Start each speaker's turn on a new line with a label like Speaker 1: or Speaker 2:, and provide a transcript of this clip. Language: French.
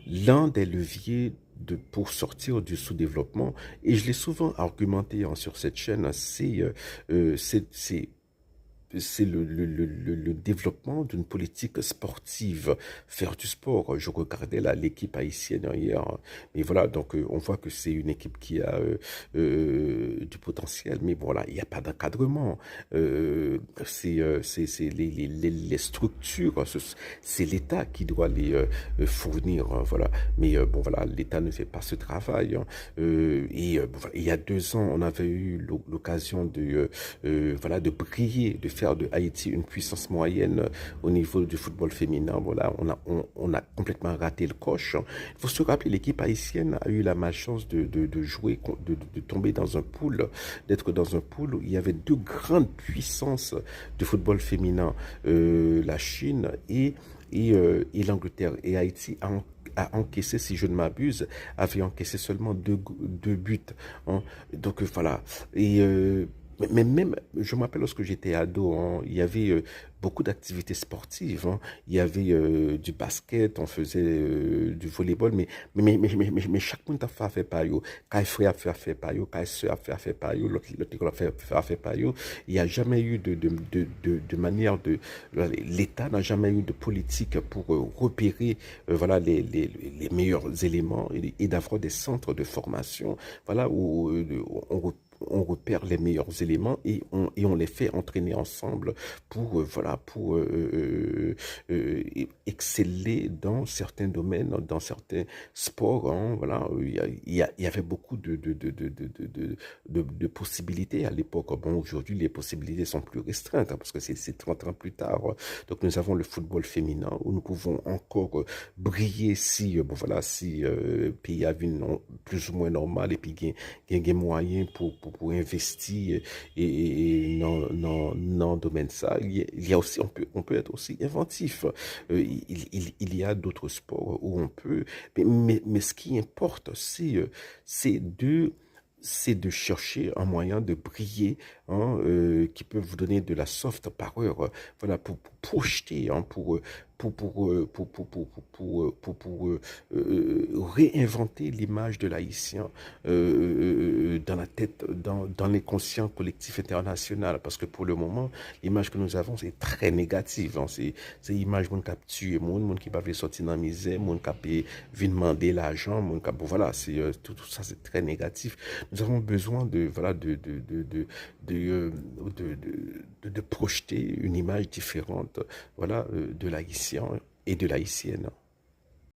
Speaker 1: l'un des leviers pour sortir du sous-développement, et je l'ai souvent argumenté sur cette chaîne, c'est le développement d'une politique sportive, faire du sport. Je regardais là l'équipe haïtienne hier, mais voilà, donc on voit que c'est une équipe qui a du potentiel, mais voilà, il n'y a pas d'encadrement. C'est les structures, c'est l'État qui doit les fournir, voilà. Mais bon, voilà, l'État ne fait pas ce travail, hein. Bon, voilà, il y a 2 ans, on avait eu l'occasion voilà, de briller, de faire de Haïti une puissance moyenne au niveau du football féminin. Voilà, on a complètement raté le coche. Il faut se rappeler, l'équipe haïtienne a eu la malchance de jouer, de tomber dans un pool, d'être dans un pool où il y avait deux grandes puissances de football féminin, la Chine et l'Angleterre. Et Haïti a encaissé, si je ne m'abuse, avait encaissé seulement deux buts, hein. Donc voilà. Mais même, je me rappelle lorsque j'étais ado, hein, il y avait beaucoup d'activités sportives, hein. Il y avait du basket, on faisait du volleyball, mais chaque monde a fait pas yo. Quand frère a fait pas yo, quand soeur a fait pas yo, l'autre école a fait pas yo. Il n'y a jamais eu de manière de, l'État n'a jamais eu de politique pour repérer, voilà, les meilleurs éléments et d'avoir des centres de formation, voilà, où on repère les meilleurs éléments et on les fait entraîner ensemble pour voilà pour exceller dans certains domaines, dans certains sports, hein, voilà. Il y avait beaucoup de possibilités à l'époque. Bon, aujourd'hui les possibilités sont plus restreintes, hein, parce que c'est 30 ans plus tard. Donc nous avons le football féminin où nous pouvons encore briller si bon voilà, si pays a vu plus ou moins normal et puis gain moyen pour investir et dans domaine ça. Il y a aussi, on peut être aussi inventif. Il y a d'autres sports où on peut, mais ce qui importe, c'est c'est de chercher un moyen de briller, hein, qui peut vous donner de la soft power, voilà, pour projeter, hein, réinventer l'image de l'haïtien dans la tête, dans les conscients collectifs internationaux. Parce que pour le moment, l'image que nous avons, c'est très négative, hein. C'est l'image monde qui a tué, monde qui va sortir dans la misère, monde qui a demander l'argent, monde qui a, bon, voilà, tout ça, c'est très négatif. Nous avons besoin de, voilà, de projeter une image différente, voilà, de l'haïtien et de l'haïtienne.